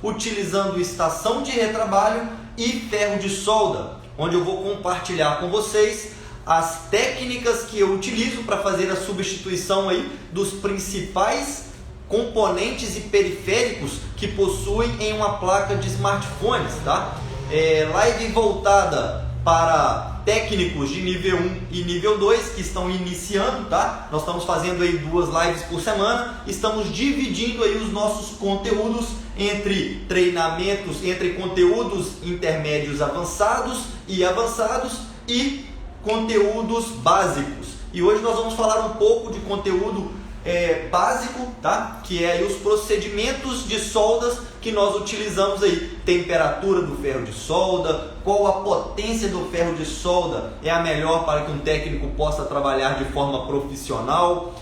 utilizando estação de retrabalho e ferro de solda, onde eu vou compartilhar com vocês as técnicas que eu utilizo para fazer a substituição aí dos principais componentes e periféricos que possuem em uma placa de smartphones, tá? Live voltada para técnicos de nível 1 e nível 2 que estão iniciando, tá? Nós estamos fazendo aí 2 lives por semana, estamos dividindo aí os nossos conteúdos entre treinamentos, entre conteúdos intermédios avançados e conteúdos básicos. E hoje nós vamos falar um pouco de conteúdo básico, tá? Que é aí os procedimentos de soldas que nós utilizamos aí, temperatura do ferro de solda, qual a potência do ferro de solda é a melhor para que um técnico possa trabalhar de forma profissional,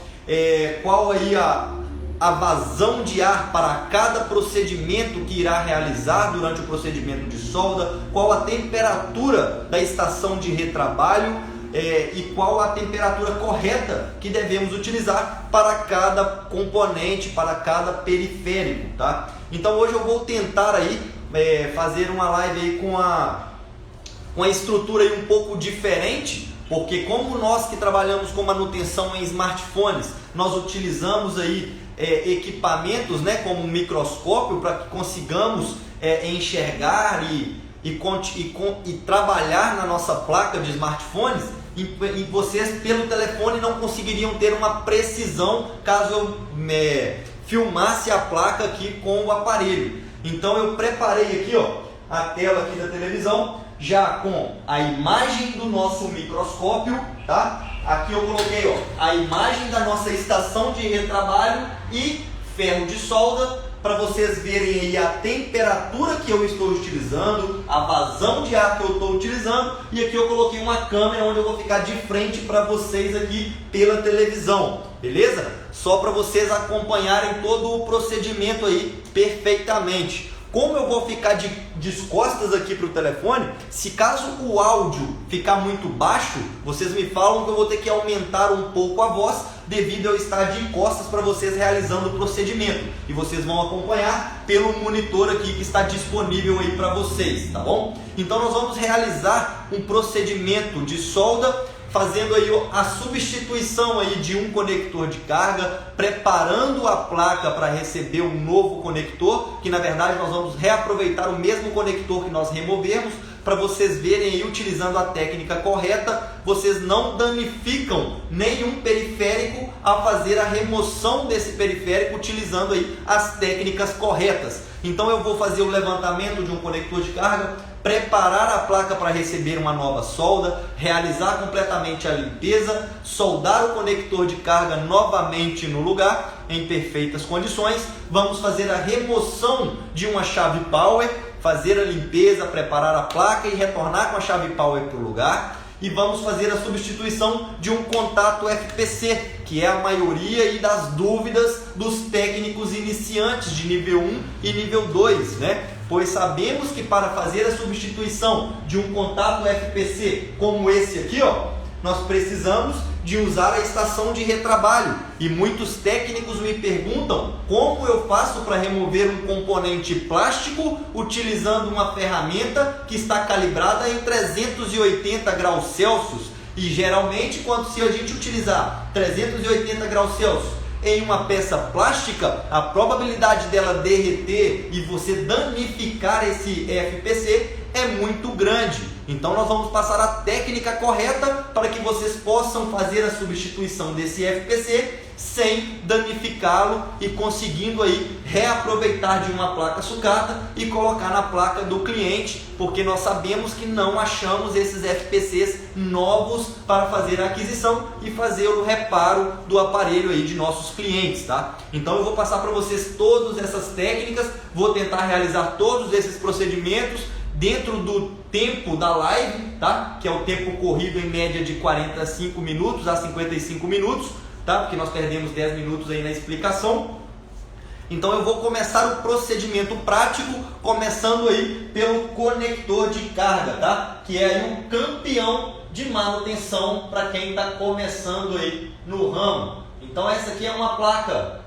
qual aí a vazão de ar para cada procedimento que irá realizar durante o procedimento de solda, qual a temperatura da estação de retrabalho e qual a temperatura correta que devemos utilizar para cada componente, para cada periférico, tá? Então hoje eu vou tentar aí fazer uma live aí com a estrutura aí um pouco diferente, porque como nós que trabalhamos com manutenção em smartphones, nós utilizamos aí equipamentos, né, como um microscópio para que consigamos enxergar e trabalhar na nossa placa de smartphones, e vocês pelo telefone não conseguiriam ter uma precisão caso eu filmasse a placa aqui com o aparelho. Então eu preparei aqui, ó, a tela aqui da televisão já com a imagem do nosso microscópio, tá? Aqui eu coloquei, ó, a imagem da nossa estação de retrabalho e ferro de solda, para vocês verem aí a temperatura que eu estou utilizando, a vazão de ar que eu estou utilizando, e aqui eu coloquei uma câmera onde eu vou ficar de frente para vocês aqui pela televisão, beleza? Só para vocês acompanharem todo o procedimento aí perfeitamente. Como eu vou ficar de costas aqui para o telefone, se caso o áudio ficar muito baixo, vocês me falam que eu vou ter que aumentar um pouco a voz devido a eu estar de costas para vocês realizando o procedimento. E vocês vão acompanhar pelo monitor aqui que está disponível aí para vocês, tá bom? Então nós vamos realizar um procedimento de solda, fazendo aí a substituição aí de um conector de carga, preparando a placa para receber um novo conector, que na verdade nós vamos reaproveitar o mesmo conector que nós removemos, para vocês verem aí, utilizando a técnica correta, vocês não danificam nenhum periférico a fazer a remoção desse periférico utilizando aí as técnicas corretas. Então eu vou fazer o levantamento de um conector de carga, preparar a placa para receber uma nova solda, realizar completamente a limpeza, soldar o conector de carga novamente no lugar, em perfeitas condições. Vamos fazer a remoção de uma chave power, fazer a limpeza, preparar a placa e retornar com a chave power para o lugar. E vamos fazer a substituição de um contato FPC, que é a maioria aí das dúvidas dos técnicos iniciantes de nível 1 e nível 2, né? Pois sabemos que para fazer a substituição de um contato FPC como esse aqui, ó, nós precisamos de usar a estação de retrabalho. E muitos técnicos me perguntam como eu faço para remover um componente plástico utilizando uma ferramenta que está calibrada em 380 graus Celsius. E geralmente, se a gente utilizar 380 graus Celsius em uma peça plástica, a probabilidade dela derreter e você danificar esse FPC é muito grande. Então nós vamos passar a técnica correta para que vocês possam fazer a substituição desse FPC sem danificá-lo e conseguindo aí reaproveitar de uma placa sucata e colocar na placa do cliente, porque nós sabemos que não achamos esses FPCs novos para fazer a aquisição e fazer o reparo do aparelho aí de nossos clientes, tá? Então eu vou passar para vocês todas essas técnicas, vou tentar realizar todos esses procedimentos dentro do tempo da live, tá? Que é o tempo corrido em média de 45 minutos a 55 minutos, tá? Porque nós perdemos 10 minutos aí na explicação. Então eu vou começar o procedimento prático, começando aí pelo conector de carga, tá? Que é aí um campeão de manutenção para quem está começando aí no ramo. Então essa aqui é uma placa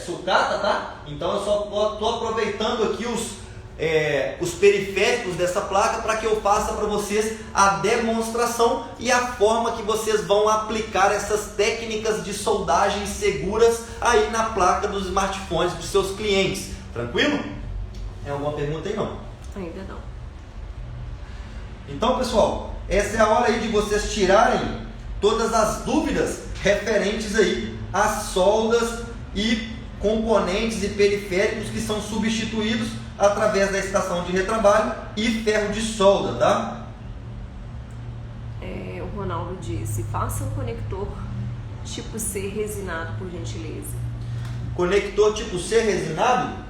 sucata, tá? Então eu só estou aproveitando aqui os periféricos dessa placa para que eu faça para vocês a demonstração e a forma que vocês vão aplicar essas técnicas de soldagem seguras aí na placa dos smartphones dos seus clientes. Tranquilo? Tem alguma pergunta aí não? Ainda não. Então, pessoal, essa é a hora aí de vocês tirarem todas as dúvidas referentes aí às soldas e componentes e periféricos que são substituídos através da estação de retrabalho e ferro de solda, tá? O Ronaldo disse, faça um conector tipo C resinado, por gentileza. Conector tipo C resinado?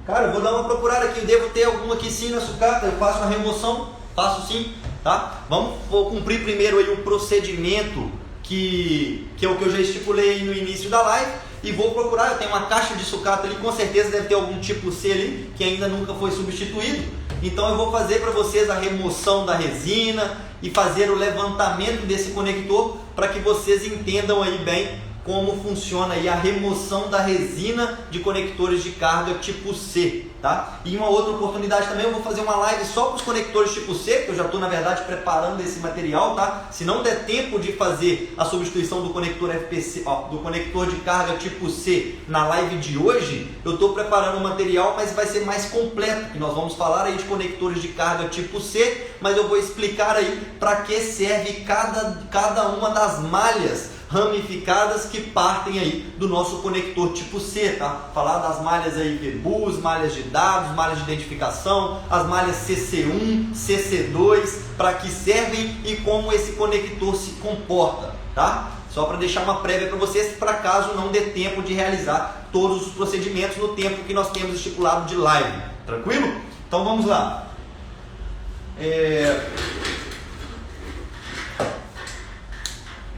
Cara, eu vou dar uma procurada aqui, eu devo ter algum aqui sim na sucata, eu faço a remoção, faço sim, tá? Vou cumprir primeiro aí o procedimento que é o que eu já estipulei no início da live e vou procurar. Eu tenho uma caixa de sucata ali, com certeza deve ter algum tipo C ali que ainda nunca foi substituído, então eu vou fazer para vocês a remoção da resina e fazer o levantamento desse conector para que vocês entendam aí bem como funciona aí a remoção da resina de conectores de carga tipo C, tá? E uma outra oportunidade também, eu vou fazer uma live só para os conectores tipo C, que eu já estou na verdade preparando esse material, tá? Se não der tempo de fazer a substituição do conector FPC, do conector de carga tipo C na live de hoje, eu estou preparando o material, mas vai ser mais completo, que nós vamos falar aí de conectores de carga tipo C, mas eu vou explicar aí para que serve cada uma das malhas ramificadas que partem aí do nosso conector tipo C, tá? Falar das malhas aí VBus, malhas de dados, malhas de identificação, as malhas CC1, CC2, para que servem e como esse conector se comporta, tá? Só para deixar uma prévia para vocês, para caso não dê tempo de realizar todos os procedimentos no tempo que nós temos estipulado de live, tranquilo? Então vamos lá.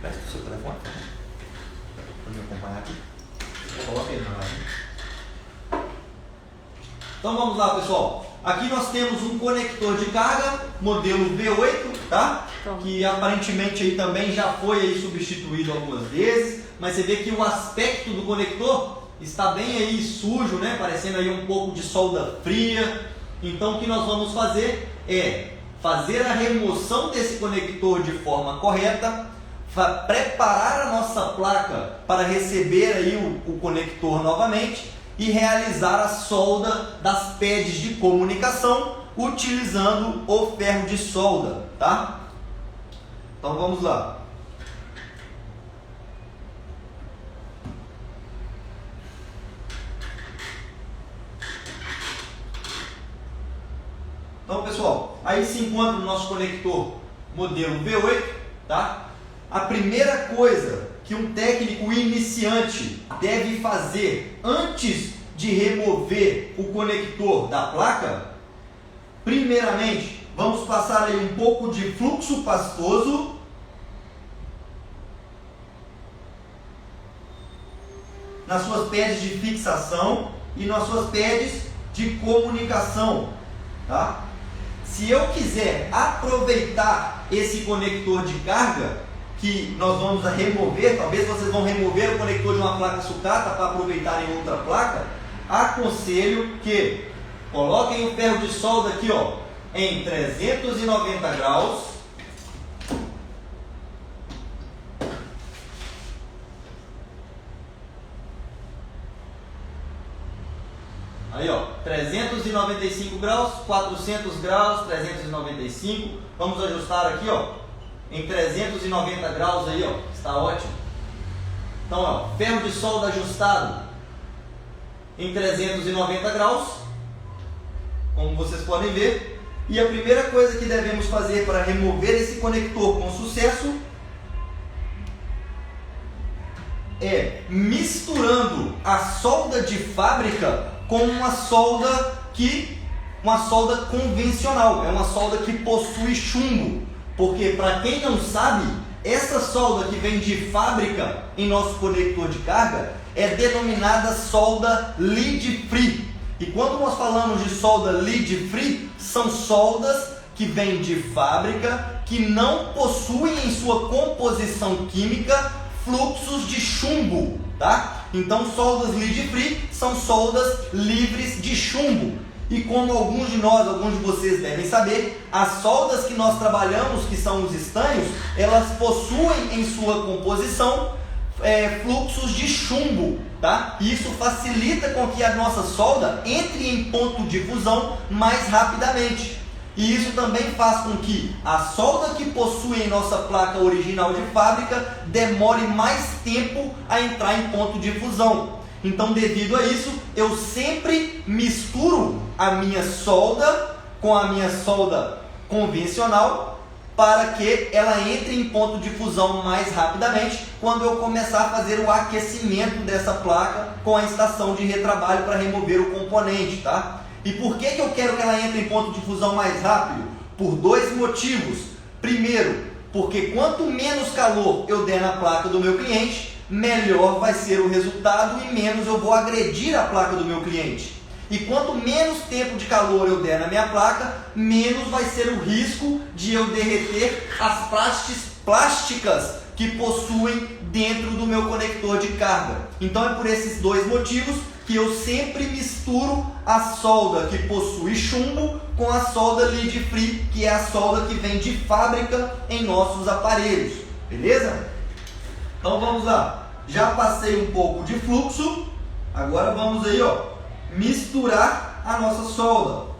Presta o seu telefone para me acompanhar aqui. Coloca ele na live. Então vamos lá, pessoal. Aqui nós temos um conector de carga modelo V8, tá? Que aparentemente aí também já foi aí substituído algumas vezes, mas você vê que o aspecto do conector está bem aí sujo, né? Parecendo aí um pouco de solda fria. Então o que nós vamos fazer é fazer a remoção desse conector de forma correta, preparar a nossa placa para receber aí o conector novamente e realizar a solda das pads de comunicação utilizando o ferro de solda, tá? Então vamos lá. Então, pessoal, aí se encontra o nosso conector modelo V8, tá? A primeira coisa que um técnico iniciante deve fazer antes de remover o conector da placa, primeiramente, vamos passar aí um pouco de fluxo pastoso nas suas pads de fixação e nas suas pads de comunicação, tá? Se eu quiser aproveitar esse conector de carga que nós vamos remover, talvez vocês vão remover o conector de uma placa sucata para aproveitar em outra placa, aconselho que coloquem o ferro de solda aqui, ó, em 390 graus. Aí, ó, 395 graus, 400 graus, 395. Vamos ajustar aqui, ó, em 390 graus aí, ó, está ótimo. Então, ó, ferro de solda ajustado em 390 graus, como vocês podem ver. E a primeira coisa que devemos fazer para remover esse conector com sucesso é misturando a solda de fábrica com uma solda convencional, é uma solda que possui chumbo. Porque, para quem não sabe, essa solda que vem de fábrica em nosso conector de carga é denominada solda lead free. E quando nós falamos de solda lead free, são soldas que vêm de fábrica, que não possuem em sua composição química fluxos de chumbo, tá? Então, soldas lead free são soldas livres de chumbo. E como alguns de vocês devem saber, as soldas que nós trabalhamos, que são os estanhos, elas possuem em sua composição fluxos de chumbo, tá? E isso facilita com que a nossa solda entre em ponto de fusão mais rapidamente. E isso também faz com que a solda que possui em nossa placa original de fábrica demore mais tempo a entrar em ponto de fusão. Então, devido a isso, eu sempre misturo a minha solda com a minha solda convencional para que ela entre em ponto de fusão mais rapidamente quando eu começar a fazer o aquecimento dessa placa com a estação de retrabalho para remover o componente, tá? E por que eu quero que ela entre em ponto de fusão mais rápido? Por dois motivos. Primeiro, porque quanto menos calor eu der na placa do meu cliente, melhor vai ser o resultado e menos eu vou agredir a placa do meu cliente. E quanto menos tempo de calor eu der na minha placa, menos vai ser o risco de eu derreter as plásticas que possuem dentro do meu conector de carga. Então é por esses dois motivos que eu sempre misturo a solda que possui chumbo com a solda lead free, que é a solda que vem de fábrica em nossos aparelhos. Beleza? Então vamos lá. Já passei um pouco de fluxo. Agora vamos aí, ó, misturar a nossa solda.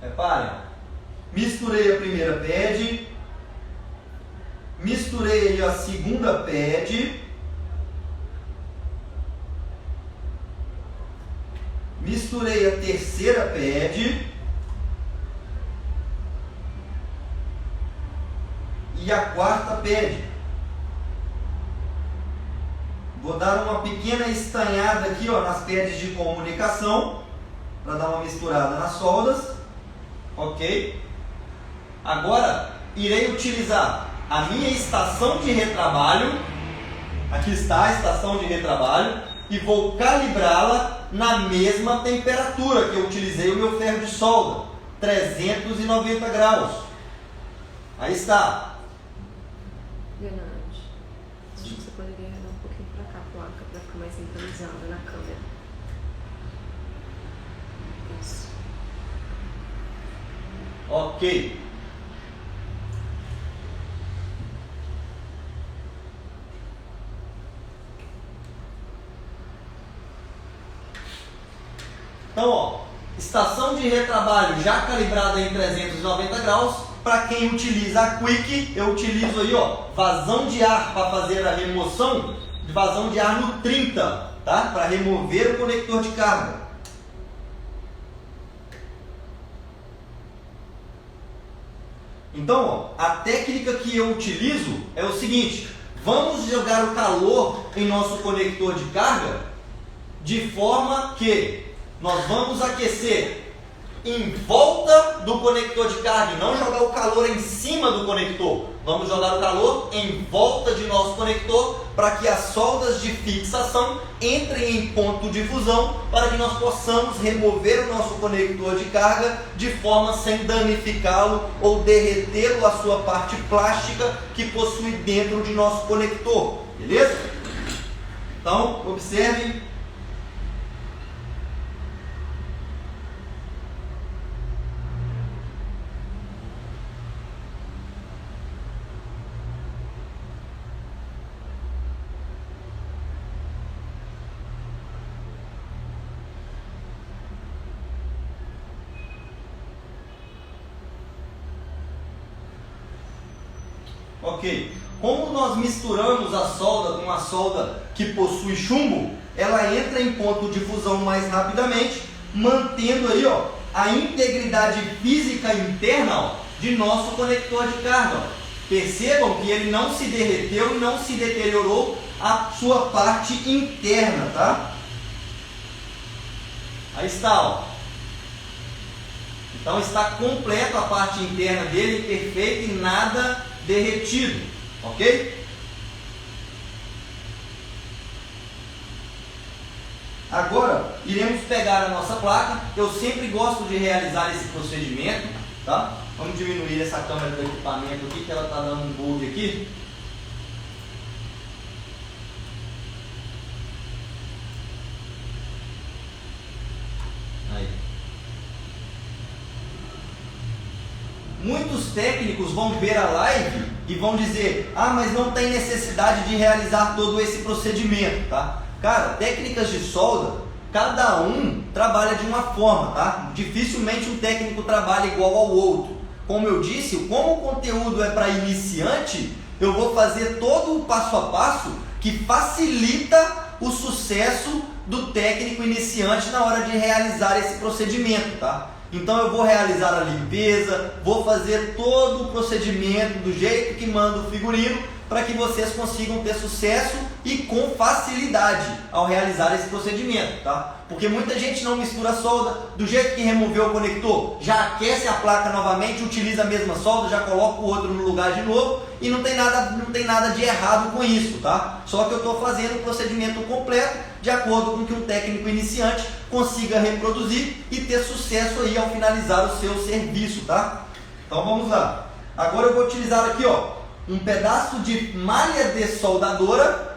Reparem. Misturei a primeira pad. Misturei aí a segunda pad. Misturei a terceira pad e a quarta pad. Vou dar uma pequena estanhada aqui, ó, nas pads de comunicação para dar uma misturada nas soldas. Ok? Agora irei utilizar a minha estação de retrabalho. Aqui está a estação de retrabalho. E vou calibrá-la na mesma temperatura que eu utilizei o meu ferro de solda, 390 graus. Aí está. Leonardo, acho que você poderia arredar um pouquinho para cá a placa para ficar mais sincronizada na câmera. Isso. Ok. Então, ó, estação de retrabalho já calibrada em 390 graus. Para quem utiliza a Quick, eu utilizo aí, ó, vazão de ar para fazer a remoção de vazão de ar no 30, tá? Para remover o conector de carga. Então, ó, a técnica que eu utilizo é o seguinte: vamos jogar o calor em nosso conector de carga de forma que nós vamos aquecer em volta do conector de carga, não jogar o calor em cima do conector. Vamos jogar o calor em volta de nosso conector para que as soldas de fixação entrem em ponto de fusão, para que nós possamos remover o nosso conector de carga de forma sem danificá-lo ou derretê-lo a sua parte plástica que possui dentro de nosso conector. Beleza? Então, observe. Ok, como nós misturamos a solda com a solda que possui chumbo, ela entra em ponto de fusão mais rapidamente, mantendo aí, ó, a integridade física interna, ó, de nosso conector de carga. Ó. Percebam que ele não se derreteu e não se deteriorou a sua parte interna, tá? Aí está, ó. Então está completo a parte interna dele, perfeito e nada derretido, ok? Agora iremos pegar a nossa placa. Eu sempre gosto de realizar esse procedimento, tá? Vamos diminuir essa câmera do equipamento aqui, que ela está dando um bug aqui. muitos técnicos vão ver a live e vão dizer: ah, mas não tem necessidade de realizar todo esse procedimento, tá? Cara, técnicas de solda, cada um trabalha de uma forma, tá? Dificilmente um técnico trabalha igual ao outro. Como eu disse, como o conteúdo é para iniciante, eu vou fazer todo o passo a passo que facilita o sucesso do técnico iniciante na hora de realizar esse procedimento, tá? Então eu vou realizar a limpeza, vou fazer todo o procedimento do jeito que manda o figurino, para que vocês consigam ter sucesso e com facilidade ao realizar esse procedimento, tá? Porque muita gente não mistura a solda, do jeito que removeu o conector, já aquece a placa novamente, utiliza a mesma solda, já coloca o outro no lugar de novo e não tem nada de errado com isso, tá? Só que eu estou fazendo o procedimento completo de acordo com que um técnico iniciante consiga reproduzir e ter sucesso aí ao finalizar o seu serviço, tá? Então vamos lá. Agora eu vou utilizar aqui, ó, um pedaço de malha de soldadora.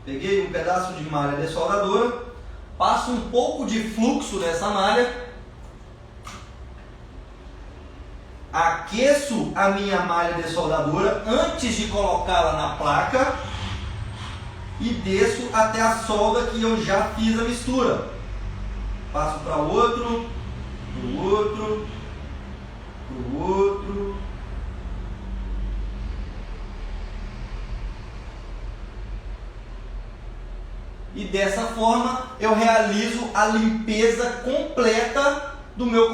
Peguei um pedaço de malha de soldadora, passo um pouco de fluxo nessa malha, aqueço a minha malha de soldadora antes de colocá-la na placa e desço até a solda que eu já fiz a mistura. Passo para o outro, para o outro, para o outro. E dessa forma eu realizo a limpeza completa do meu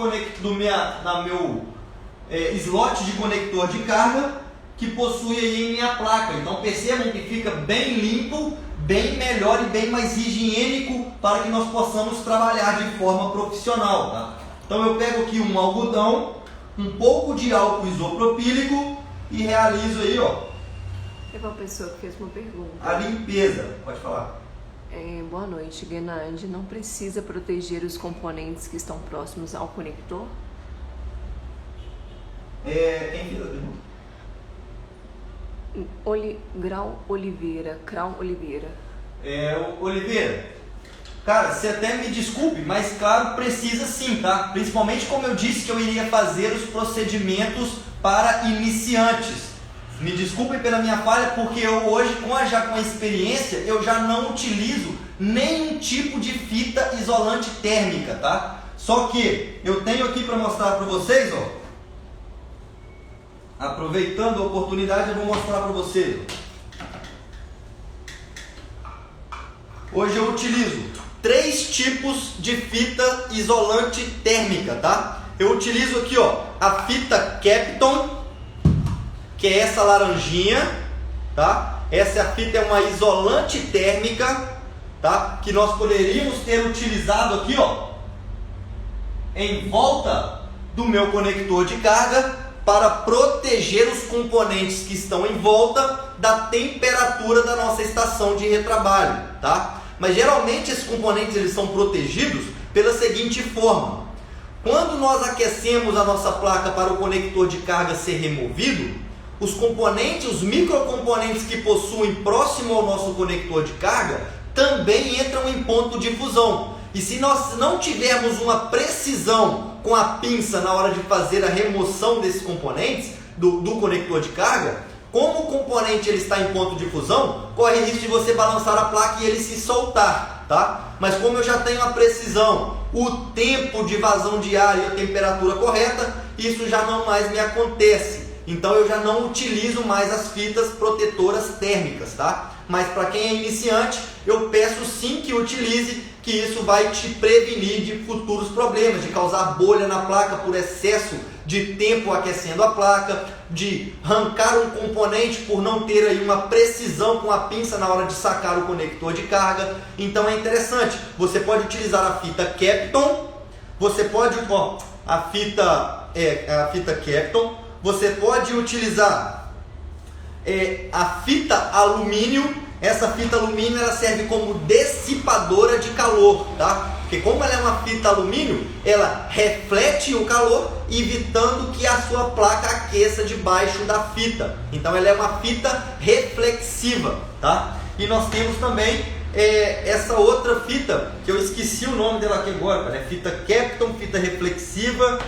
slot de conector de carga que possui aí em minha placa. Então percebam que fica bem limpo, bem melhor e bem mais higiênico para que nós possamos trabalhar de forma profissional, tá? Então eu pego aqui um algodão, um pouco de álcool isopropílico e realizo aí, ó, Teve uma pessoa que fez uma pergunta. a limpeza. Pode falar. Boa noite, Gennady. Não precisa proteger os componentes que estão próximos ao conector? Quem fez a pergunta? Grau Oliveira. Oliveira, cara, você até me desculpe, mas claro, precisa sim, tá? Principalmente como eu disse que eu iria fazer os procedimentos para iniciantes. Me desculpem pela minha falha, porque eu hoje, com a experiência, eu já não utilizo nenhum tipo de fita isolante térmica, tá? Só que eu tenho aqui para mostrar para vocês, ó. Aproveitando a oportunidade, eu vou mostrar para vocês. Hoje eu utilizo 3 tipos de fita isolante térmica, tá? Eu utilizo aqui, ó, a fita Kapton, que é essa laranjinha, tá? Essa fita é uma isolante térmica, tá? Que nós poderíamos ter utilizado aqui, ó, em volta do meu conector de carga para proteger os componentes que estão em volta da temperatura da nossa estação de retrabalho, tá? Mas geralmente esses componentes eles são protegidos pela seguinte forma: quando nós aquecemos a nossa placa para o conector de carga ser removido, os componentes, os microcomponentes que possuem próximo ao nosso conector de carga também entram em ponto de fusão. E se nós não tivermos uma precisão com a pinça na hora de fazer a remoção desses componentes do conector de carga, como o componente ele está em ponto de fusão, corre risco de você balançar a placa e ele se soltar, tá? Mas como eu já tenho a precisão, o tempo de vazão de ar e a temperatura correta, isso já não mais me acontece. Então eu já não utilizo mais as fitas protetoras térmicas, tá? Mas para quem é iniciante, eu peço sim que utilize, que isso vai te prevenir de futuros problemas, de causar bolha na placa por excesso de tempo aquecendo a placa, de arrancar um componente por não ter aí uma precisão com a pinça na hora de sacar o conector de carga. Então é interessante, você pode utilizar a fita Kapton, você pode, ó, a fita Kapton, você pode utilizar a fita alumínio, Essa fita alumínio ela serve como dissipadora de calor, tá? Porque como ela é uma fita alumínio, ela reflete o calor, evitando que a sua placa aqueça debaixo da fita. Então ela é uma fita reflexiva, tá? E nós temos também essa outra fita, que eu esqueci o nome dela aqui agora, né? Fita Kapton, fita reflexiva,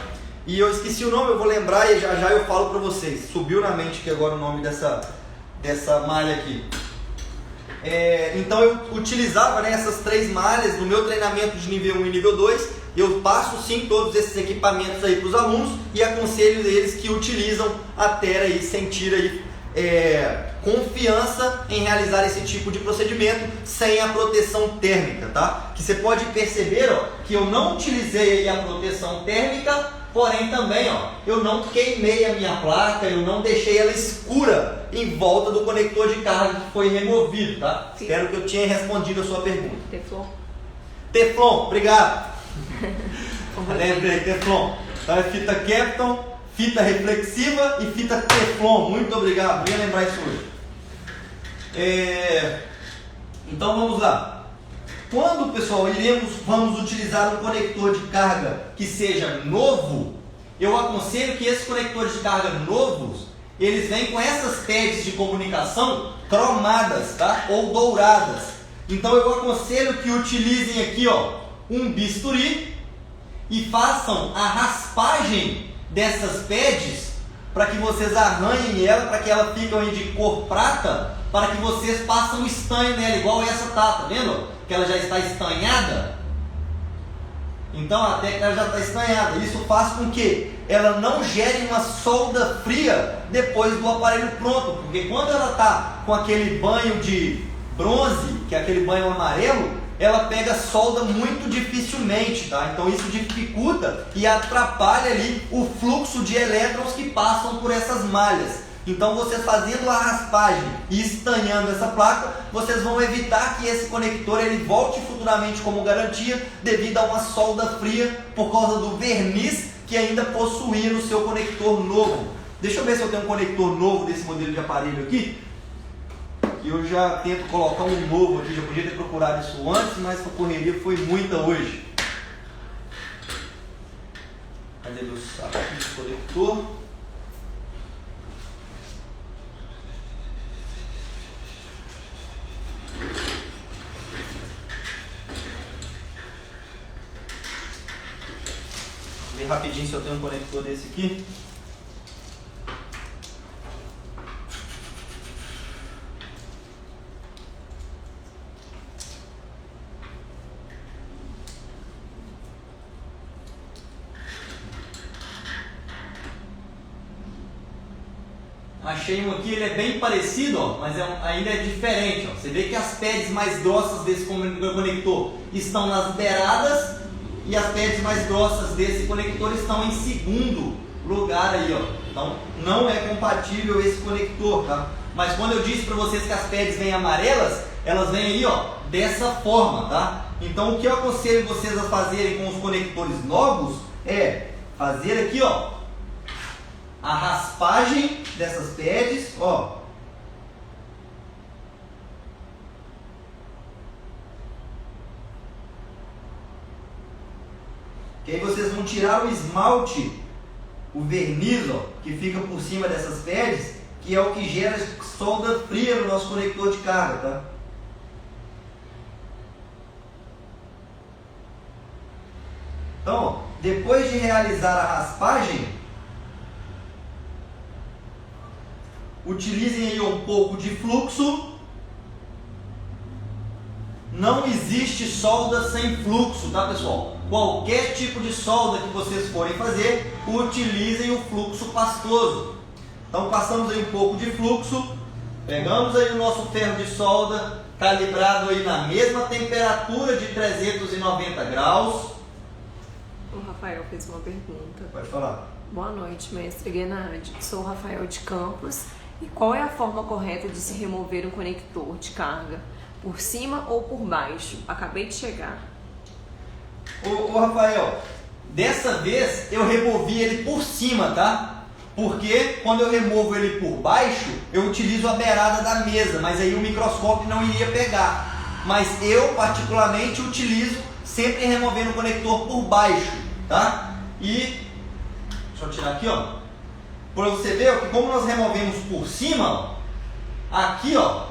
e eu esqueci o nome, eu vou lembrar e já eu falo para vocês. Subiu na mente que agora o nome dessa malha aqui. Então eu utilizava, né, essas 3 malhas no meu treinamento de nível 1 e nível 2. Eu passo sim todos esses equipamentos aí para os alunos e aconselho eles que utilizam até aí sentir aí confiança em realizar esse tipo de procedimento sem a proteção térmica, tá? Que você pode perceber, ó, que eu não utilizei aí a proteção térmica, porém também, ó, eu não queimei a minha placa, eu não deixei ela escura em volta do conector de carga que foi removido, tá? Sim. Espero que eu tenha respondido a sua pergunta. Teflon. Teflon, obrigado. Lembrei, Teflon. Então é fita Kapton, fita reflexiva e fita Teflon. Muito obrigado, ia lembrar isso hoje. Então vamos lá. Quando, pessoal, vamos utilizar um conector de carga que seja novo, eu aconselho que esses conectores de carga novos, eles vêm com essas pads de comunicação cromadas, tá? Ou douradas. Então eu aconselho que utilizem aqui, ó, um bisturi e façam a raspagem dessas pads para que vocês arranhem ela, para que ela fique aí de cor prata, para que vocês passem estanho nela, igual essa tá vendo? Que ela já está estanhada. Então até que ela já está estanhada. Isso faz com que ela não gere uma solda fria depois do aparelho pronto, porque quando ela está com aquele banho de bronze, que é aquele banho amarelo, ela pega solda muito dificilmente, tá? Então isso dificulta e atrapalha ali o fluxo de elétrons que passam por essas malhas. Então vocês fazendo a raspagem e estanhando essa placa, vocês vão evitar que esse conector ele volte futuramente como garantia devido a uma solda fria por causa do verniz que ainda possuía no seu conector novo. Deixa eu ver se eu tenho um conector novo desse modelo de aparelho aqui. E eu já tento colocar um novo aqui, já podia ter procurado isso antes, mas a correria foi muita hoje. Cadê meu saco de conector? Vou ver rapidinho se eu tenho um conector desse aqui. Achei um aqui, ele é bem parecido, ó, mas ainda é diferente. Ó. Você vê que as pads mais grossas desse conector estão nas beiradas e as pads mais grossas desse conector estão em segundo lugar aí, ó. Então não é compatível esse conector, tá? Mas quando eu disse para vocês que as pads vêm amarelas, elas vêm aí, ó, dessa forma, tá? Então o que eu aconselho vocês a fazerem com os conectores novos é fazer aqui, ó, a raspagem dessas pads, ó. Que aí vocês vão tirar o esmalte, o verniz, ó, que fica por cima dessas pads, que é o que gera solda fria no nosso conector de carga, tá? Então, ó, depois de realizar a raspagem, utilizem aí um pouco de fluxo. Não existe solda sem fluxo, tá, pessoal? Qualquer tipo de solda que vocês forem fazer, utilizem o fluxo pastoso. Então passamos aí um pouco de fluxo, pegamos aí o nosso ferro de solda, calibrado aí na mesma temperatura de 390 graus. O Rafael fez uma pergunta. Pode falar. Boa noite, mestre Gennady. Sou o Rafael de Campos. E qual é a forma correta de se remover um conector de carga? Por cima ou por baixo? Acabei de chegar. Ô Rafael, dessa vez eu removi ele por cima, tá? Porque quando eu removo ele por baixo, eu utilizo a beirada da mesa, mas aí o microscópio não iria pegar. Mas eu particularmente utilizo sempre removendo o conector por baixo, tá? E deixa eu tirar aqui, ó, para você ver que como nós removemos por cima, ó, aqui, ó,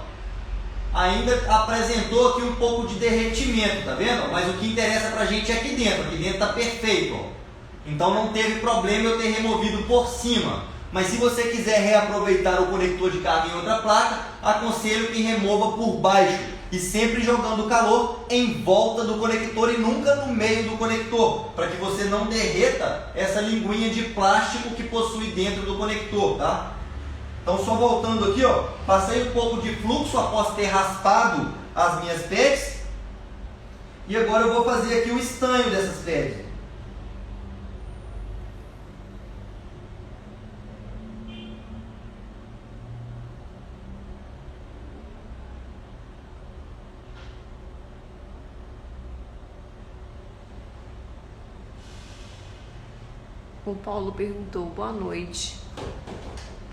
ainda apresentou aqui um pouco de derretimento, tá vendo? Mas o que interessa pra gente é aqui dentro tá perfeito, ó. Então não teve problema eu ter removido por cima. Mas se você quiser reaproveitar o conector de carga em outra placa, aconselho que remova por baixo e sempre jogando calor em volta do conector e nunca no meio do conector, para que você não derreta essa linguinha de plástico que possui dentro do conector, tá? Então só voltando aqui, ó, passei um pouco de fluxo após ter raspado as minhas pads e agora eu vou fazer aqui o estanho dessas pads. O Paulo perguntou, boa noite.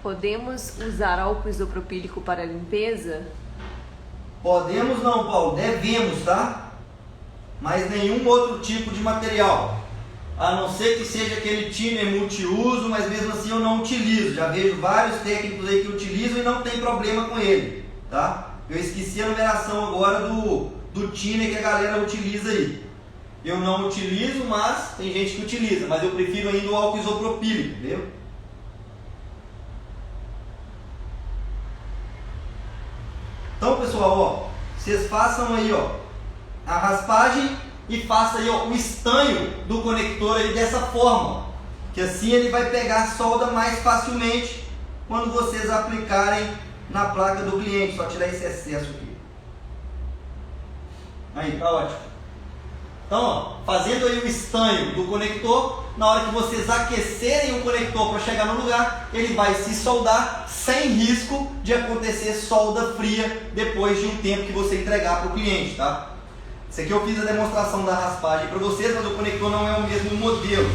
Podemos usar álcool isopropílico para limpeza? Podemos não, Paulo, devemos, tá? Mas nenhum outro tipo de material. A não ser que seja aquele thinner multiuso, mas mesmo assim eu não utilizo. Já vejo vários técnicos aí que utilizam e não tem problema com ele, tá? Eu esqueci a numeração agora do thinner que a galera utiliza aí. Eu não utilizo, mas tem gente que utiliza, mas eu prefiro ainda o álcool isopropílico, entendeu? Então, pessoal, ó, vocês façam aí, ó, a raspagem e façam aí, ó, o estanho do conector aí dessa forma, que assim ele vai pegar solda mais facilmente quando vocês aplicarem na placa do cliente. Só tirar esse excesso aqui. Aí, tá ótimo. Então, ó, fazendo aí o estanho do conector, na hora que vocês aquecerem o conector para chegar no lugar, ele vai se soldar sem risco de acontecer solda fria depois de um tempo que você entregar para o cliente, tá? Isso aqui eu fiz a demonstração da raspagem para vocês, mas o conector não é o mesmo modelo.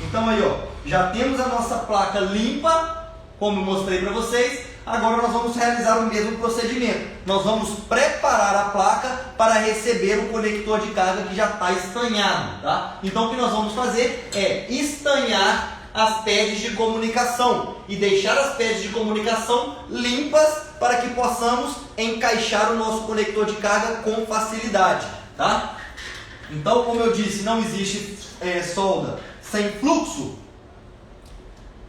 Então aí, ó, já temos a nossa placa limpa, como eu mostrei para vocês. Agora nós vamos realizar o mesmo procedimento. Nós vamos preparar a placa para receber o conector de carga que já está estanhado, tá? Então o que nós vamos fazer é estanhar as pads de comunicação e deixar as pads de comunicação limpas para que possamos encaixar o nosso conector de carga com facilidade, tá? Então, como eu disse, não existe solda sem fluxo.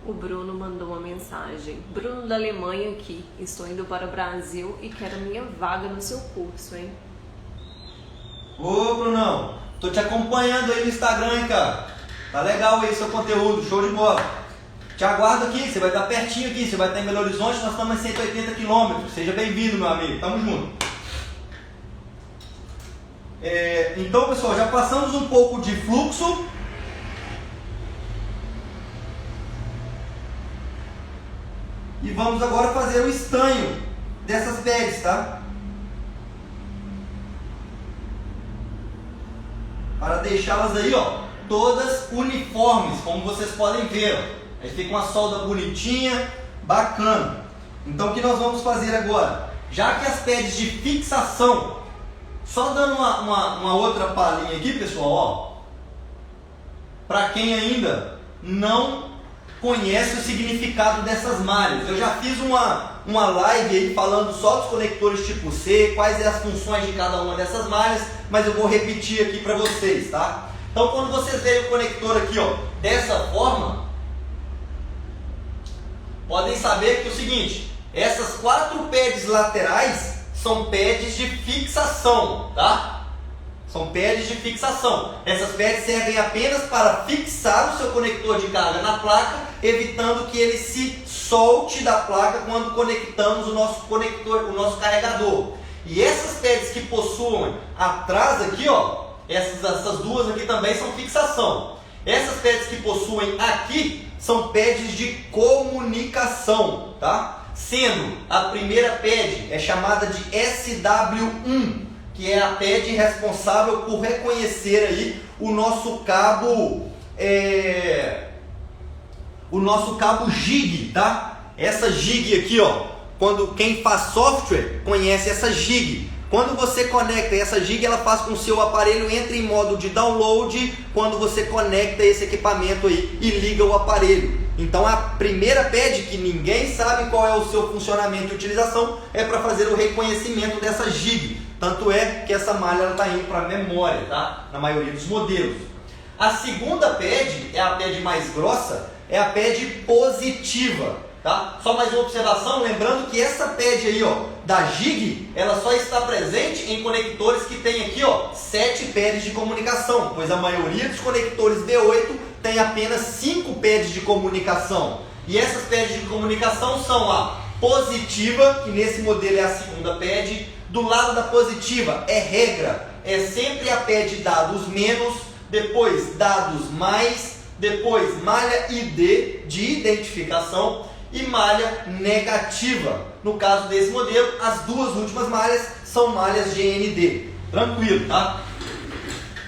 O Bruno mandou uma mensagem. Bruno da Alemanha aqui. Estou indo para o Brasil e quero minha vaga no seu curso, hein? Ô, Brunão, tô te acompanhando aí no Instagram, hein, cara. Tá legal aí seu conteúdo, show de bola. Te aguardo aqui, você vai estar pertinho aqui, você vai estar em Belo Horizonte, nós estamos a 180 km. Seja bem-vindo, meu amigo, tamo junto. Então, pessoal, já passamos um pouco de fluxo. E vamos agora fazer o estanho dessas pads, tá? Para deixá-las aí, ó, todas uniformes, como vocês podem ver, ó. Aí fica uma solda bonitinha, bacana. Então o que nós vamos fazer agora? Já que as pads de fixação, só dando uma outra palhinha aqui, pessoal, ó, para quem ainda não conhece o significado dessas malhas. Eu já fiz uma live aí falando só dos conectores tipo C, quais são as funções de cada uma dessas malhas, mas eu vou repetir aqui para vocês, tá? Então quando vocês verem o conector aqui, ó, dessa forma, podem saber que é o seguinte, essas 4 pads laterais são pads de fixação, tá? São pads de fixação. Essas pads servem apenas para fixar o seu conector de carga na placa, evitando que ele se solte da placa quando conectamos o nosso conector, o nosso carregador. E essas pads que possuem atrás aqui, ó, essas duas aqui também são fixação. Essas pads que possuem aqui são pads de comunicação, tá? Sendo a primeira pad é chamada de SW1, que é a pad responsável por reconhecer aí o nosso cabo o nosso cabo jig, tá? Essa jig aqui, ó, quando quem faz software conhece essa jig. Quando você conecta essa jig, ela faz com que o seu aparelho entre em modo de download quando você conecta esse equipamento aí e liga o aparelho. Então a primeira pad, que ninguém sabe qual é o seu funcionamento e utilização, é para fazer o reconhecimento dessa jig. Tanto é que essa malha está indo para a memória, tá? Na maioria dos modelos. A segunda pad, é a pad mais grossa, é a pad positiva, tá? Só mais uma observação, lembrando que essa pad aí, ó, da jig, ela só está presente em conectores que tem aqui, ó, 7 pads de comunicação, pois a maioria dos conectores V8 tem apenas 5 pads de comunicação. E essas pads de comunicação são a positiva, que nesse modelo é a segunda pad. Do lado da positiva é regra, é sempre a pad dados menos, depois dados mais, depois malha ID de identificação e malha negativa. No caso desse modelo, as duas últimas malhas são malhas GND. Tranquilo, tá?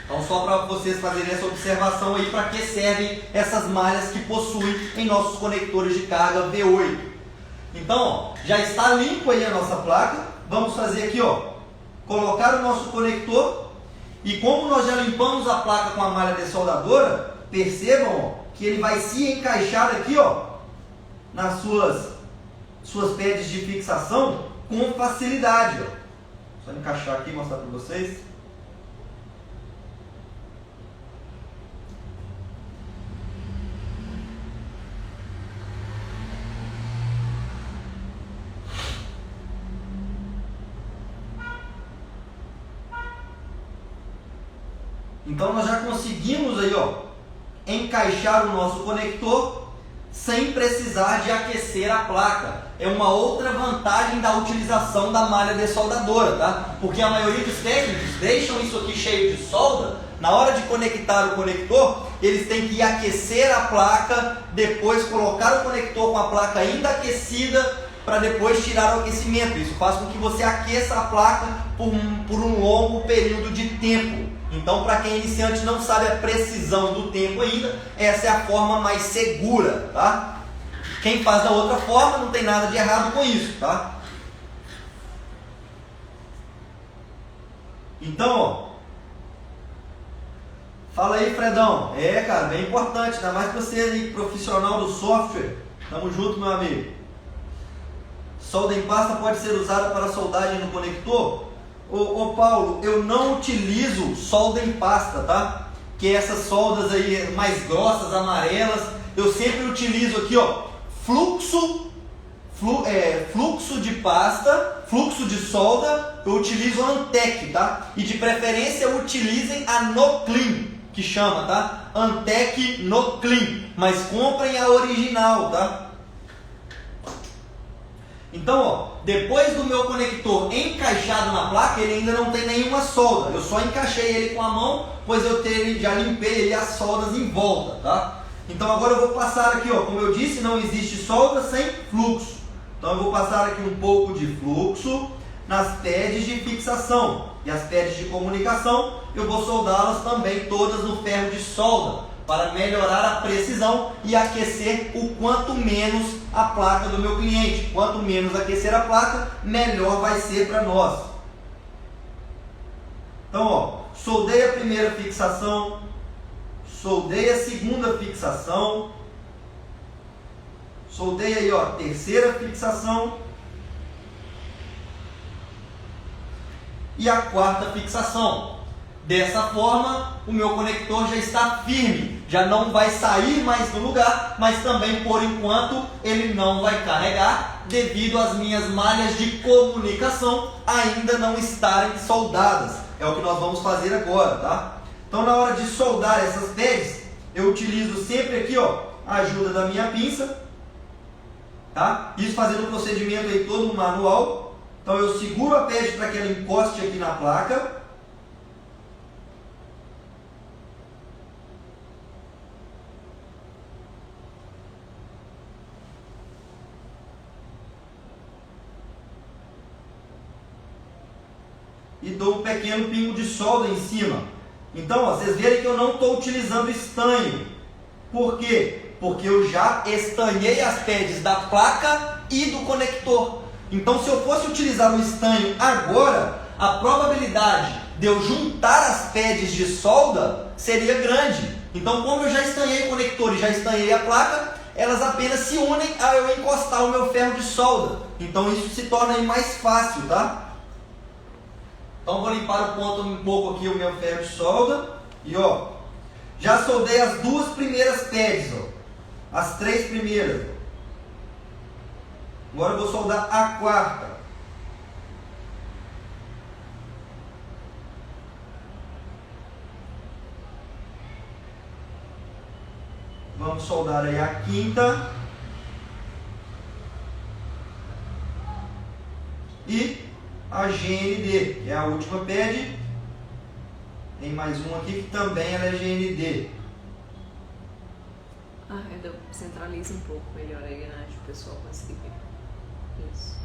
Então só para vocês fazerem essa observação aí, para que servem essas malhas que possuem em nossos conectores de carga V8. Então, ó, já está limpo aí a nossa placa. Vamos fazer aqui, ó, colocar o nosso conector, e como nós já limpamos a placa com a malha dessoldadora, percebam, ó, que ele vai se encaixar aqui, ó, nas suas pads de fixação com facilidade, ó. Só encaixar aqui e mostrar para vocês. Então nós já conseguimos aí, ó, encaixar o nosso conector sem precisar de aquecer a placa. É uma outra vantagem da utilização da malha dessoldadora, tá? Porque a maioria dos técnicos deixam isso aqui cheio de solda. Na hora de conectar o conector, eles têm que aquecer a placa, depois colocar o conector com a placa ainda aquecida para depois tirar o aquecimento. Isso faz com que você aqueça a placa por um longo período de tempo. Então, para quem é iniciante não sabe a precisão do tempo ainda, essa é a forma mais segura, tá? Quem faz da outra forma não tem nada de errado com isso, tá? Então, ó, fala aí, Fredão. É, cara, bem importante, ainda mais para você aí, profissional do software. Tamo junto, meu amigo. Solda em pasta pode ser usada para soldagem no conector? Ô Paulo, eu não utilizo solda em pasta, tá? Que essas soldas aí mais grossas, amarelas, eu sempre utilizo aqui, ó, fluxo de pasta, fluxo de solda, eu utilizo a Antec, tá? E de preferência utilizem a Noclean, que chama, tá? Antec Noclean, mas comprem a original, tá? Então, ó, depois do meu conector encaixado na placa, ele ainda não tem nenhuma solda. Eu só encaixei ele com a mão, pois já limpei ele as soldas em volta, tá? Então agora eu vou passar aqui, ó, como eu disse, não existe solda sem fluxo. Então eu vou passar aqui um pouco de fluxo nas pads de fixação. E as pads de comunicação, eu vou soldá-las também todas no ferro de solda, para melhorar a precisão e aquecer o quanto menos a placa do meu cliente. Quanto menos aquecer a placa, melhor vai ser para nós. Então, ó, soldei a primeira fixação, soldei a segunda fixação, soldei aí, ó, a terceira fixação e a quarta fixação. Dessa forma, o meu conector já está firme, já não vai sair mais do lugar, mas também por enquanto ele não vai carregar devido às minhas malhas de comunicação ainda não estarem soldadas. É o que nós vamos fazer agora, tá? Então na hora de soldar essas pads, eu utilizo sempre aqui, ó, a ajuda da minha pinça, tá? Isso fazendo o procedimento aí todo manual. Então eu seguro a pad para que ela encoste aqui na placa. E dou um pequeno pingo de solda em cima. Então, ó, vocês verem que eu não estou utilizando estanho. Por quê? Porque eu já estanhei as pads da placa e do conector. Então, se eu fosse utilizar o estanho agora, a probabilidade de eu juntar as pads de solda seria grande. Então, como eu já estanhei o conector e já estanhei a placa, elas apenas se unem a eu encostar o meu ferro de solda. Então, isso se torna aí mais fácil, tá? Então, vou limpar o ponto um pouco aqui o meu ferro de solda. E ó, já soldei as duas primeiras pads, ó. As três primeiras. Agora eu vou soldar a quarta. Vamos soldar aí a quinta. E a GND, que é a última pad. Tem mais uma aqui que também ela é GND. Centraliza um pouco melhor aí, né? Para o pessoal conseguir ver. Isso.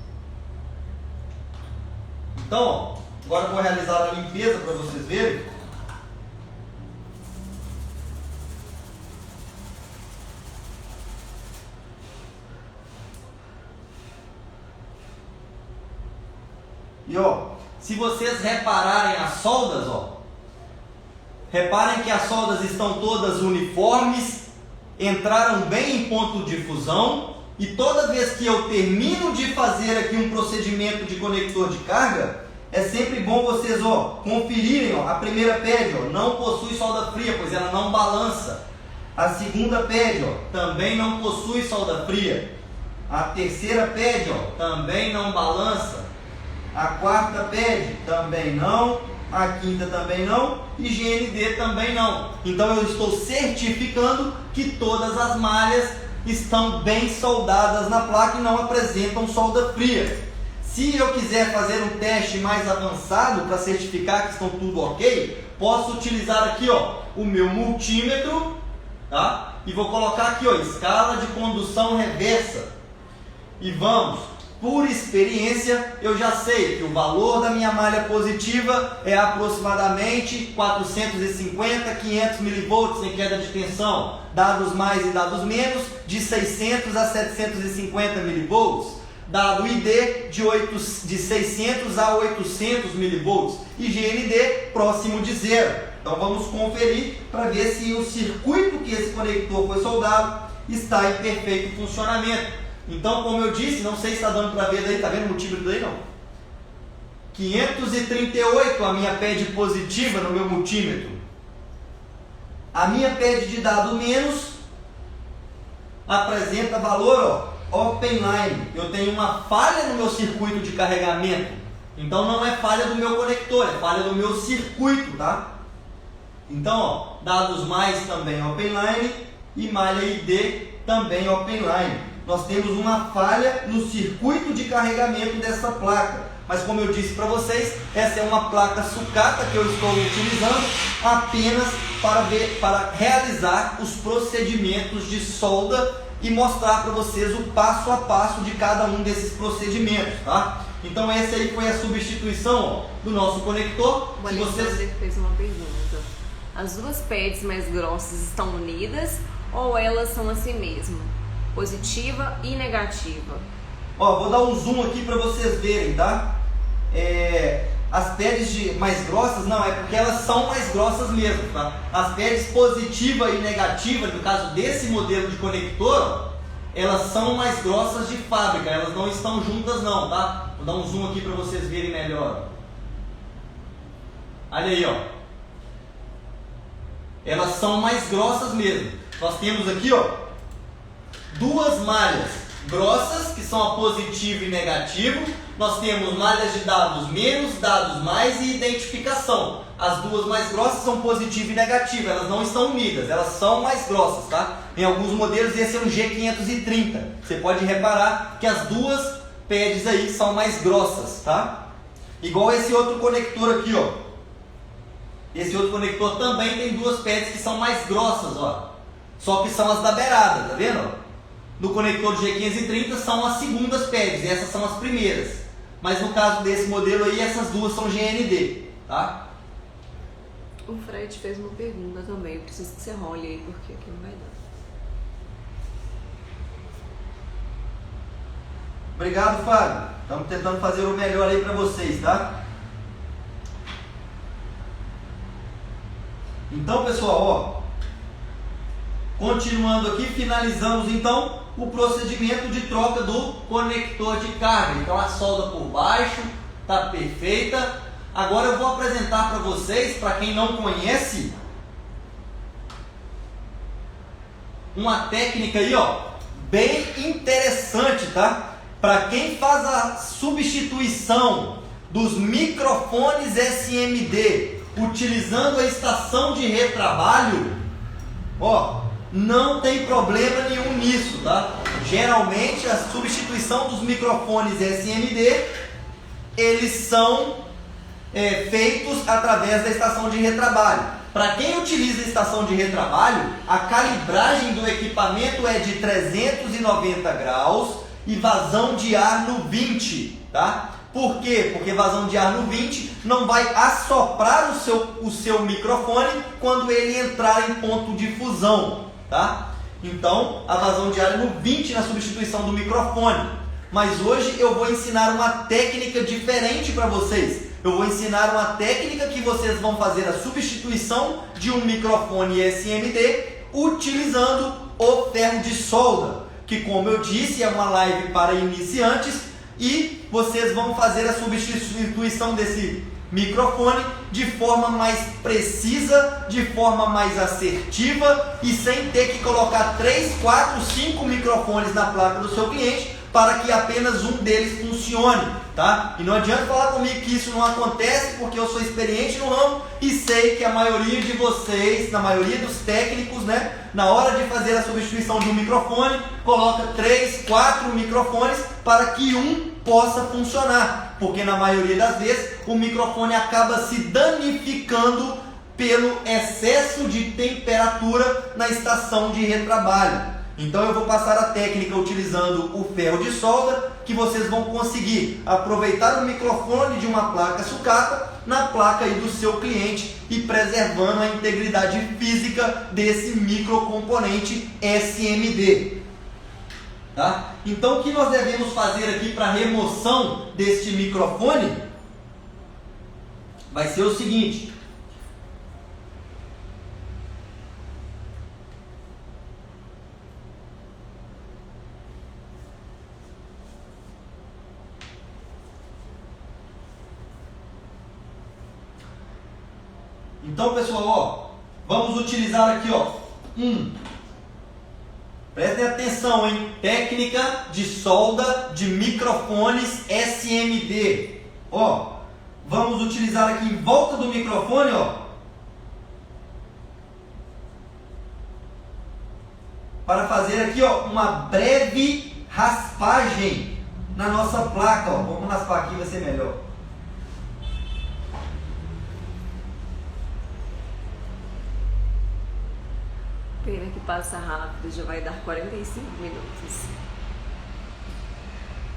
Então, ó, agora eu vou realizar a limpeza para vocês verem. E ó, se vocês repararem as soldas, ó, reparem que as soldas estão todas uniformes, entraram bem em ponto de fusão, e toda vez que eu termino de fazer aqui um procedimento de conector de carga, é sempre bom vocês, ó, conferirem, ó, a primeira pad, ó, não possui solda fria, pois ela não balança. A segunda pad, ó, também não possui solda fria. A terceira pad, ó, também não balança. A quarta pad também não. A quinta também não. E GND também não. Então eu estou certificando que todas as malhas estão bem soldadas na placa e não apresentam solda fria. Se eu quiser fazer um teste mais avançado para certificar que estão tudo ok, posso utilizar aqui, ó, o meu multímetro, tá? E vou colocar aqui, ó, escala de condução reversa. E vamos, por experiência, eu já sei que o valor da minha malha positiva é aproximadamente 450, 500 milivolts em queda de tensão. Dados mais e dados menos, de 600 a 750 milivolts. Dado ID de 600 a 800 milivolts. E GND próximo de zero. Então vamos conferir para ver se o circuito que esse conector foi soldado está em perfeito funcionamento. Então, como eu disse, não sei se está dando para ver daí, está vendo o multímetro daí não? 538 a minha pad positiva no meu multímetro. A minha pad de dado menos apresenta valor, ó, open line. Eu tenho uma falha no meu circuito de carregamento. Então não é falha do meu conector, é falha do meu circuito, tá? Então, ó, dados mais também open line e malha ID também open line. Nós temos uma falha no circuito de carregamento dessa placa. Mas como eu disse para vocês, essa é uma placa sucata que eu estou utilizando apenas para realizar os procedimentos de solda e mostrar para vocês o passo a passo de cada um desses procedimentos, tá? Então essa aí foi a substituição, ó, do nosso conector. O Alexandre fez uma pergunta. As duas pads mais grossas estão unidas ou elas são assim mesmo? Positiva e negativa. Ó, vou dar um zoom aqui para vocês verem, tá? As pads mais grossas, não, é porque elas são mais grossas mesmo, tá? As pads positiva e negativa, no caso desse modelo de conector, elas são mais grossas de fábrica, elas não estão juntas não, tá? Vou dar um zoom aqui para vocês verem melhor. Olha aí, ó. Elas são mais grossas mesmo. Nós temos aqui, ó, duas malhas grossas, que são a positivo e negativo. Nós temos malhas de dados menos, dados mais e identificação. As duas mais grossas são positivo e negativo, elas não estão unidas, elas são mais grossas, tá? Em alguns modelos esse é um G530. Você pode reparar que as duas pads aí são mais grossas, tá? Igual esse outro conector aqui, ó. Esse outro conector também tem duas pads que são mais grossas, ó. Só que são as da beirada, tá vendo? No conector G530 são as segundas pads, essas são as primeiras. Mas no caso desse modelo aí, essas duas são GND, tá? O Fred fez uma pergunta também, eu preciso que você role aí, porque aqui não vai dar. Obrigado, Fábio. Estamos tentando fazer o melhor aí para vocês, tá? Então, pessoal, ó, continuando aqui, finalizamos então o procedimento de troca do conector de carga. Então a solda por baixo está perfeita. Agora eu vou apresentar para vocês, para quem não conhece, uma técnica aí, ó, bem interessante, tá? Para quem faz a substituição dos microfones SMD utilizando a estação de retrabalho, ó, não tem problema nenhum nisso, tá? Geralmente a substituição dos microfones SMD, eles são feitos através da estação de retrabalho. Para quem utiliza a estação de retrabalho, a calibragem do equipamento é de 390 graus e vazão de ar no 20, tá? Por quê? Porque vazão de ar no 20 não vai assoprar o seu microfone quando ele entrar em ponto de fusão, tá? Então, a vazão de ar é no 20 na substituição do microfone. Mas hoje eu vou ensinar uma técnica diferente para vocês. Eu vou ensinar uma técnica que vocês vão fazer a substituição de um microfone SMD utilizando o ferro de solda, que, como eu disse, é uma live para iniciantes, e vocês vão fazer a substituição desse microfone de forma mais precisa, de forma mais assertiva e sem ter que colocar 3, 4, 5 microfones na placa do seu cliente para que apenas um deles funcione, tá? E não adianta falar comigo que isso não acontece, porque eu sou experiente no ramo e sei que a maioria de vocês, na maioria dos técnicos, né, na hora de fazer a substituição de um microfone, coloca 3, 4 microfones para que um possa funcionar, porque na maioria das vezes o microfone acaba se danificando pelo excesso de temperatura na estação de retrabalho. Então eu vou passar a técnica utilizando o ferro de solda, que vocês vão conseguir aproveitar o microfone de uma placa sucata na placa aí do seu cliente e preservando a integridade física desse microcomponente SMD. Tá? Então o que nós devemos fazer aqui para remoção deste microfone vai ser o seguinte. Então, pessoal, ó, vamos utilizar aqui, ó, prestem atenção, hein? Técnica de solda de microfones SMD. Ó, vamos utilizar aqui em volta do microfone, ó, para fazer aqui, ó, uma breve raspagem na nossa placa, ó. Vamos raspar aqui, vai ser melhor. Pena que passa rápido, já vai dar 45 minutos.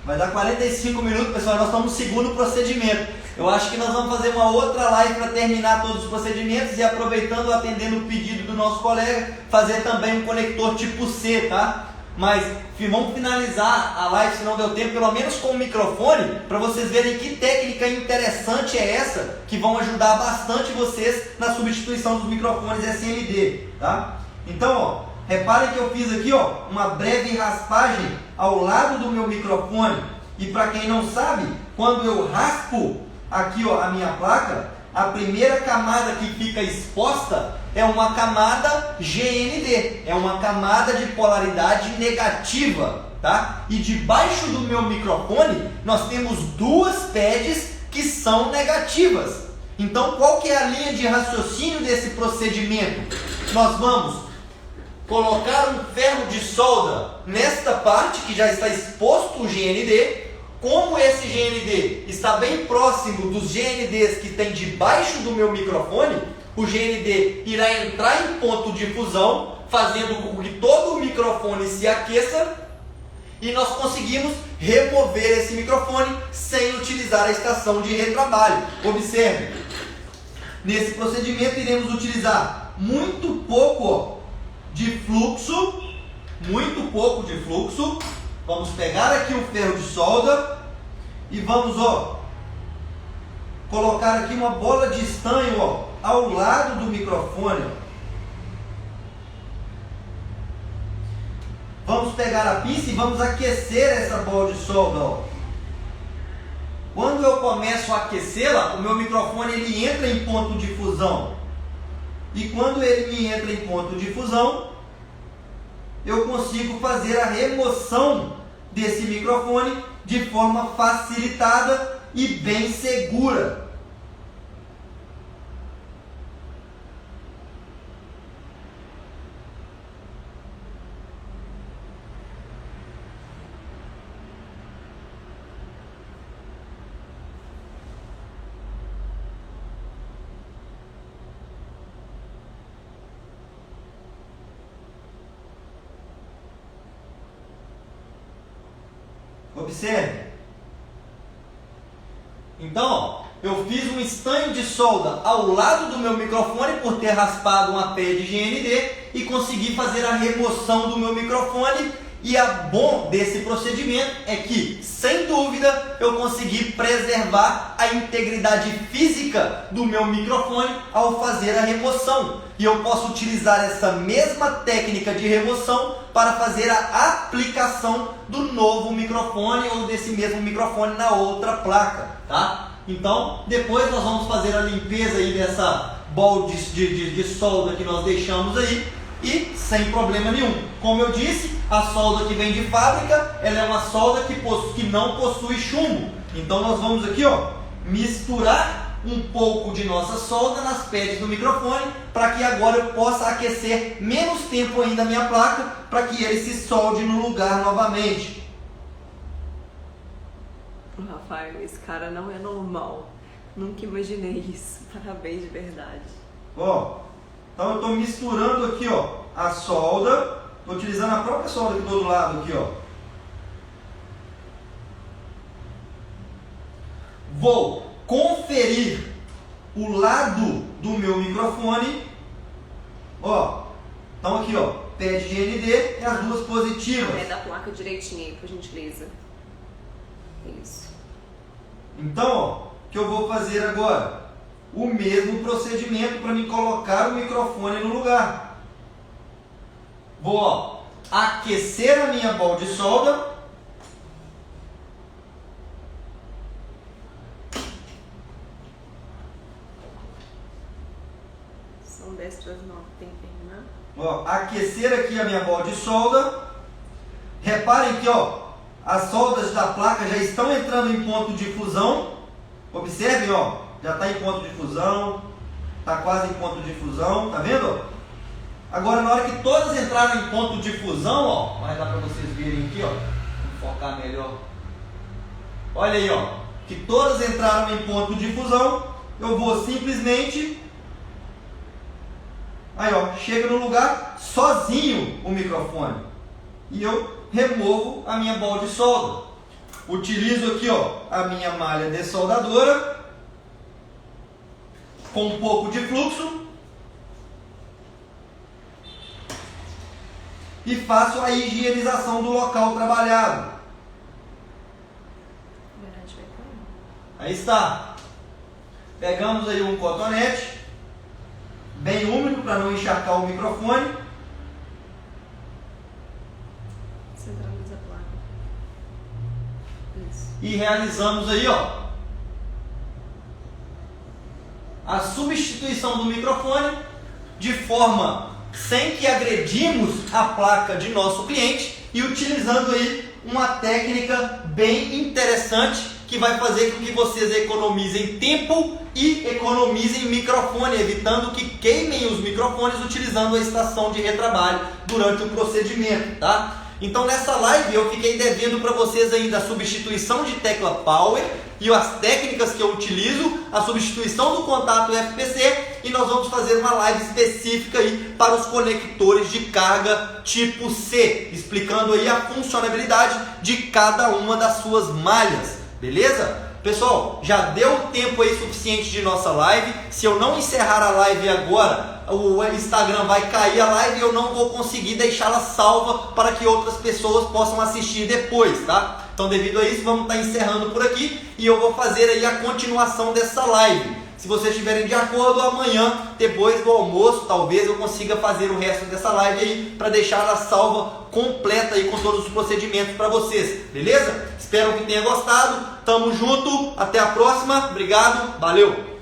Vai dar 45 minutos, pessoal, nós estamos no segundo procedimento. Eu acho que nós vamos fazer uma outra live para terminar todos os procedimentos e aproveitando, atendendo o pedido do nosso colega, fazer também um conector tipo C, tá? Mas vamos finalizar a live, se não deu tempo, pelo menos com o microfone, para vocês verem que técnica interessante é essa, que vão ajudar bastante vocês na substituição dos microfones SMD, tá? Então, ó, reparem que eu fiz aqui, ó, uma breve raspagem ao lado do meu microfone. E para quem não sabe, quando eu raspo aqui, ó, a minha placa, a primeira camada que fica exposta é uma camada GND, é uma camada de polaridade negativa, tá? E debaixo do meu microfone nós temos duas pads que são negativas. Então, qual que é a linha de raciocínio desse procedimento? Nós vamos colocar um ferro de solda nesta parte que já está exposto o GND. Como esse GND está bem próximo dos GNDs que tem debaixo do meu microfone, o GND irá entrar em ponto de fusão, fazendo com que todo o microfone se aqueça e nós conseguimos remover esse microfone sem utilizar a estação de retrabalho. Observe, nesse procedimento iremos utilizar muito pouco de fluxo, Vamos pegar aqui o ferro de solda e vamos, ó, colocar aqui uma bola de estanho, ó, ao lado do microfone. Vamos pegar a pinça e vamos aquecer essa bola de solda, ó. Quando eu começo a aquecê-la, o meu microfone ele entra em ponto de fusão. E quando ele entra em ponto de fusão, eu consigo fazer a remoção desse microfone de forma facilitada e bem segura. Observe. Então, ó, eu fiz um estanho de solda ao lado do meu microfone por ter raspado uma pé de GND e consegui fazer a remoção do meu microfone. E a bom desse procedimento é que, sem dúvida, eu consegui preservar a integridade física do meu microfone ao fazer a remoção. E eu posso utilizar essa mesma técnica de remoção para fazer a aplicação do novo microfone ou desse mesmo microfone na outra placa, tá? Então, depois nós vamos fazer a limpeza aí dessa bola de solda que nós deixamos aí e sem problema nenhum. Como eu disse, a solda que vem de fábrica, ela é uma solda que não possui chumbo. Então nós vamos aqui, ó, misturar um pouco de nossa solda nas pads do microfone para que agora eu possa aquecer menos tempo ainda a minha placa para que ele se solde no lugar novamente. Rafael, esse cara não é normal. Nunca imaginei isso. Parabéns de verdade. Ó, então eu estou misturando aqui, ó, a solda. Estou utilizando a própria solda que estou do lado aqui, ó. Vou conferir o lado do meu microfone. Ó, então aqui, ó, pé de GND e as duas positivas. É da placa direitinho aí, por gentileza. Isso. Então, ó, o que eu vou fazer agora? O mesmo procedimento para me colocar o microfone no lugar. Vou, ó, aquecer a minha bola de solda. São 10 para as 9, tem que terminar. Ó, aquecer aqui a minha bola de solda. Reparem que, ó, as soldas da placa já estão entrando em ponto de fusão. Observem, ó, já está em ponto de fusão, está quase em ponto de fusão, tá vendo? Agora, na hora que todas entraram em ponto de fusão, ó, vai dar para vocês verem aqui, ó, vou focar melhor. Olha aí, ó, que todas entraram em ponto de fusão, eu vou simplesmente, aí, ó, chega no lugar sozinho o microfone e eu removo a minha bola de solda. Utilizo aqui, ó, a minha malha dessoldadora com um pouco de fluxo e faço a higienização do local trabalhado. Aí está. Pegamos aí um cotonete bem úmido para não encharcar o microfone. Centraliza a placa. Isso. E realizamos aí, ó, a substituição do microfone de forma sem que agredimos a placa de nosso cliente e utilizando aí uma técnica bem interessante que vai fazer com que vocês economizem tempo e economizem microfone, evitando que queimem os microfones utilizando a estação de retrabalho durante o procedimento, tá? Então nessa live eu fiquei devendo para vocês ainda a substituição de tecla Power e as técnicas que eu utilizo, a substituição do contato FPC, e nós vamos fazer uma live específica aí para os conectores de carga tipo C, explicando aí a funcionalidade de cada uma das suas malhas, beleza? Pessoal, já deu tempo aí suficiente de nossa live. Se eu não encerrar a live agora, o Instagram vai cair a live e eu não vou conseguir deixá-la salva para que outras pessoas possam assistir depois, tá? Então, devido a isso, vamos estar encerrando por aqui e eu vou fazer aí a continuação dessa live. Se vocês estiverem de acordo, amanhã, depois do almoço, talvez eu consiga fazer o resto dessa live aí para deixar ela salva completa aí com todos os procedimentos para vocês, beleza? Espero que tenha gostado. Tamo junto, até a próxima. Obrigado, valeu!